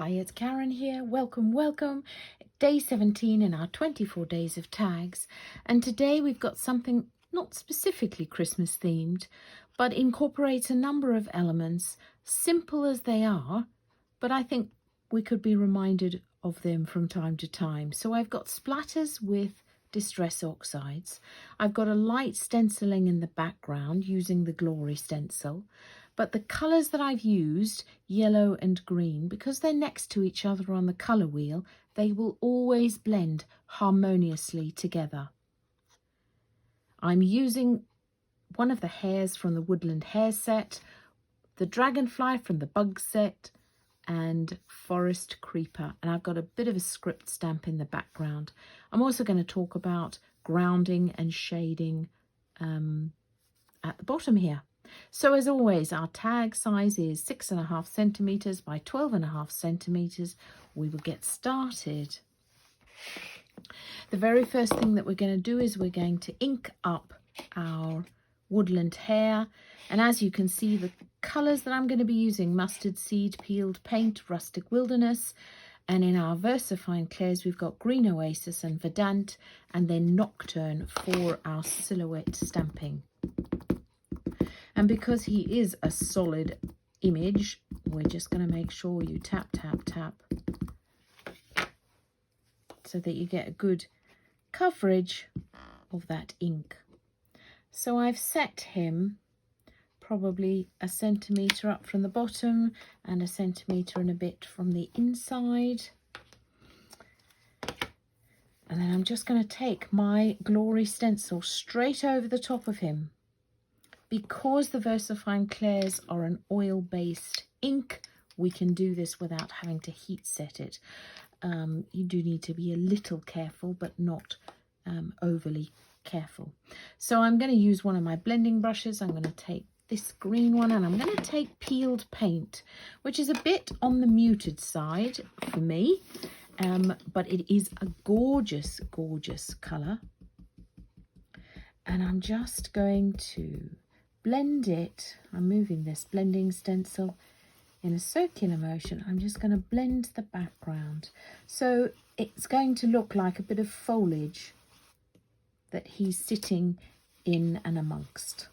Hi, it's Karen here. Welcome. Day 17 in our 24 days of tags. And today we've got something not specifically Christmas themed, but incorporates a number of elements, simple as they are, but I think we could be reminded of them from time to time. So I've got splatters with Distress Oxides. I've got a light stenciling in the background using the Glory stencil. But the colours that I've used, yellow and green, because they're next to each other on the colour wheel, they will always blend harmoniously together. I'm using one of the hares from the Woodland Hare set, the Dragonfly from the Bug set, and Forest Creeper. And I've got a bit of a script stamp in the background. I'm also going to talk about grounding and shading at the bottom here. So as always, our tag size is 6.5 centimetres by 12.5 centimetres. We will get started. The very first thing that we're going to do is we're going to ink up our Woodland Hare. And as you can see, the colours that I'm going to be using: Mustard Seed, Peeled Paint, Rustic Wilderness. And in our VersaFine Clairs, we've got Green Oasis and Verdant, and then Nocturne for our silhouette stamping. And because he is a solid image, we're just going to make sure you tap, tap, tap, so that you get a good coverage of that ink. So I've set him probably 1 centimetre up from the bottom and 1 centimetre and a bit from the inside. And then I'm just going to take my Glory stencil straight over the top of him. Because the VersaFine Clairs are an oil-based ink, we can do this without having to heat set it. You do need to be a little careful, but not overly careful. So I'm going to use one of my blending brushes. I'm going to take this green one, and I'm going to take Peeled Paint, which is a bit on the muted side for me, but it is a gorgeous, gorgeous colour. And I'm just going to blend it. I'm moving this blending stencil in a circular motion. I'm just going to blend the background. So it's going to look like a bit of foliage that he's sitting in and amongst.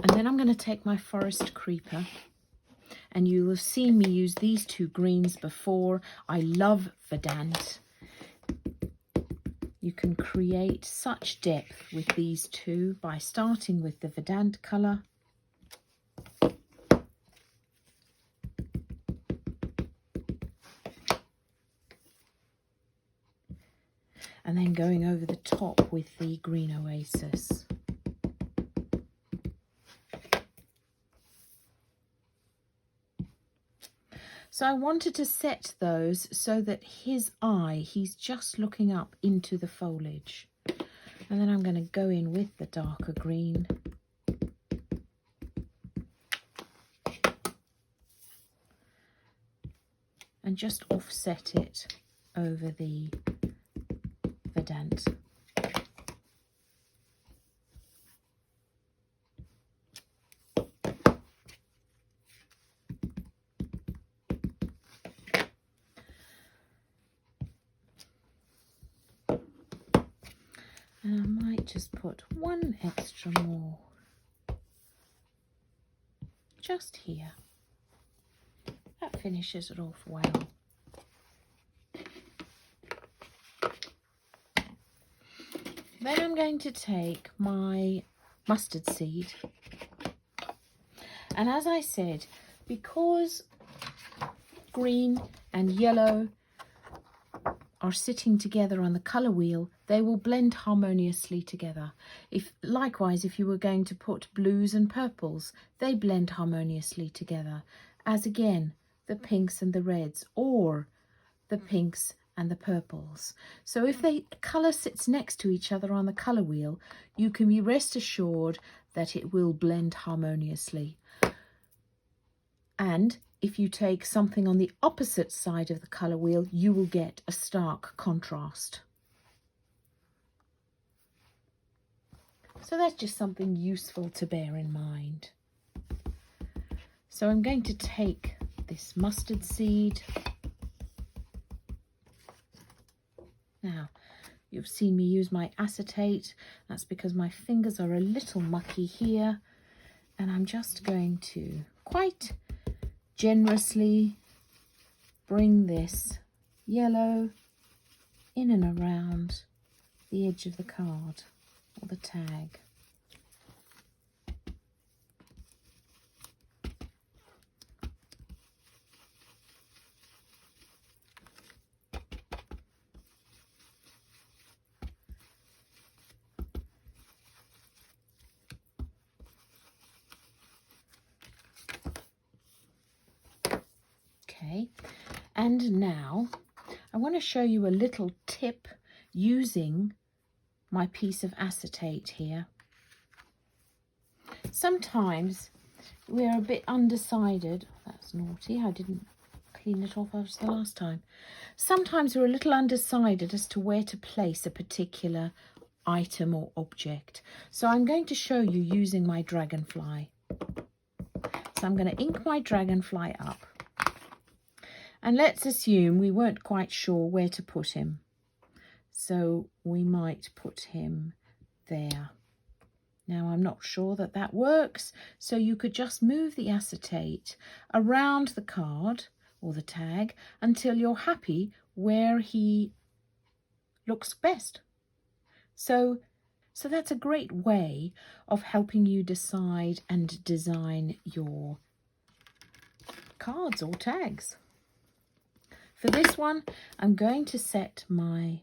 And then I'm going to take my Forest Creeper. And you have seen me use these two greens before. I love Verdant. You can create such depth with these two by starting with the Verdant colour. And then going over the top with the Green Oasis. So I wanted to set those so that his eye, he's just looking up into the foliage. And then I'm going to go in with the darker green. And just offset it over the Verdant. And I might just put one extra more just here. That finishes it off well. Then I'm going to take my Mustard Seed. And as I said, because green and yellow are sitting together on the colour wheel, they will blend harmoniously together. Likewise, if you were going to put blues and purples, they blend harmoniously together, as again, the pinks and the reds, or the pinks and the purples. So if the colour sits next to each other on the colour wheel, you can be rest assured that it will blend harmoniously. And if you take something on the opposite side of the colour wheel, you will get a stark contrast. So that's just something useful to bear in mind. So I'm going to take this mustard seed. Now, you've seen me use my acetate. That's because my fingers are a little mucky here. And I'm just going to quite generously bring this yellow in and around the edge of the card or the tag. Okay, and now I want to show you a little tip using my piece of acetate here. Sometimes we're a bit undecided. That's naughty, I didn't clean it off as the last time. Sometimes we're a little undecided as to where to place a particular item or object. So I'm going to show you using my dragonfly. So I'm going to ink my dragonfly up. And let's assume we weren't quite sure where to put him. So we might put him there. Now I'm not sure that that works, so you could just move the acetate around the card or the tag until you're happy where he looks best. So that's a great way of helping you decide and design your cards or tags. For this one, I'm going to set my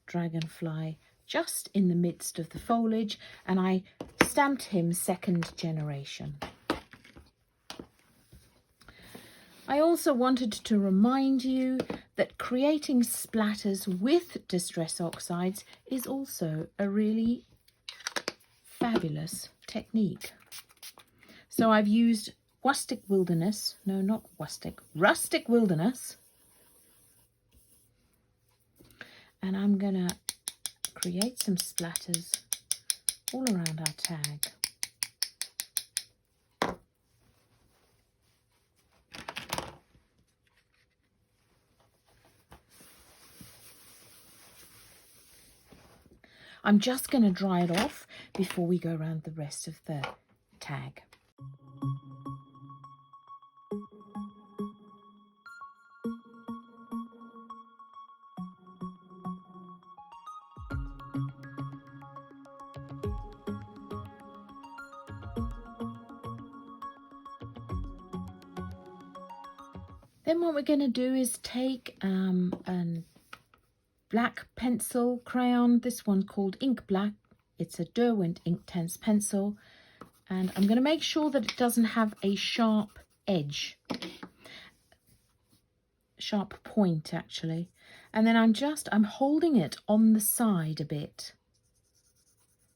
dragonfly just in the midst of the foliage, and I stamped him 2nd generation. I also wanted to remind you that creating splatters with Distress Oxides is also a really fabulous technique. So I've used Rustic Wilderness, no, not Rustic, Rustic Wilderness. And I'm going to create some splatters all around our tag. I'm just going to dry it off before we go around the rest of the tag. Then what we're going to do is take a black pencil crayon. This one's called Ink Black. It's a Derwent Inktense pencil. And I'm going to make sure that it doesn't have a sharp edge. Sharp point, actually. And then I'm holding it on the side a bit.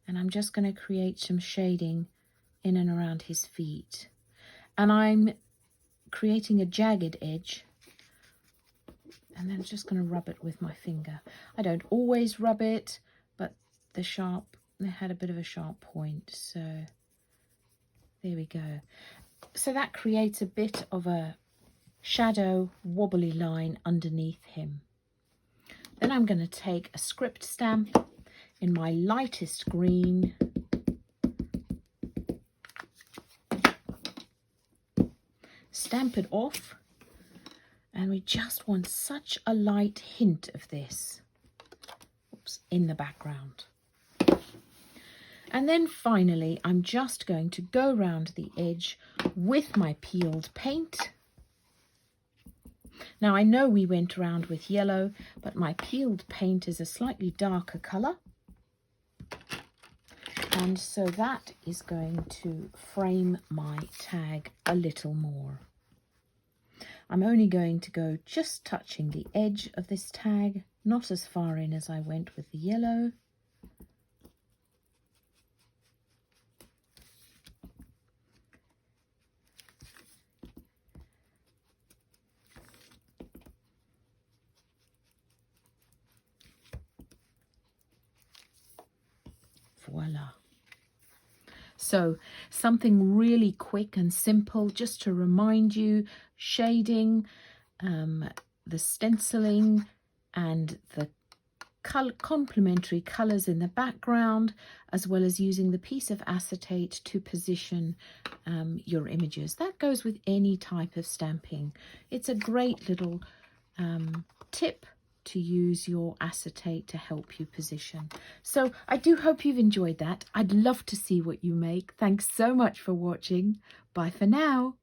And I'm just going to create some shading in and around his feet. And I'm creating a jagged edge, and then just going to rub it with my finger. I don't always rub it, but they had a bit of a sharp point, so there we go. So that creates a bit of a shadow wobbly line underneath him. Then I'm going to take a script stamp in my lightest green, stamp it off, and we just want such a light hint of this in the background. And then finally I'm just going to go around the edge with my peeled paint. Now I know we went around with yellow, but my peeled paint is a slightly darker colour, and so that is going to frame my tag a little more. I'm only going to go just touching the edge of this tag, not as far in as I went with the yellow. Voila. So something really quick and simple just to remind you, shading, the stenciling and the complementary colours in the background, as well as using the piece of acetate to position your images. That goes with any type of stamping. It's a great little tip to use your acetate to help you position. So I do hope you've enjoyed that. I'd love to see what you make. Thanks so much for watching. Bye for now.